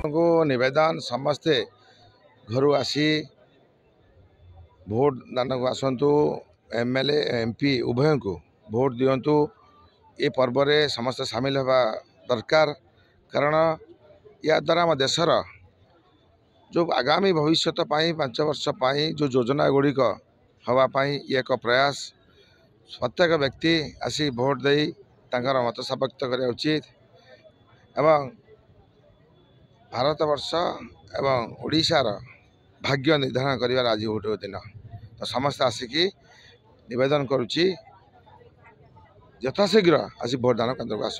को निवेदन समस्ते घर आसी भोट दान को आसतु एमएलए एमपी उभय को भोट दिंतु ये पर्व में समस्त सामिल होगा दरकार कारण या द्वारा आम देशर जो आगामी भविष्य 5 वर्ष जो योजना गुड़िक हाँपाई ये एक प्रयास प्रत्येक व्यक्ति आसी भोट दे मत सब्यक्त करने उचित एवं भारत वर्ष एवं ओडिशार भाग्य निर्धारण कर आज गोटे दिन तो समस्त आसिकी निवेदन करुच्ची यथाशीघ्र आसी भोट दान केन्द्र को आस।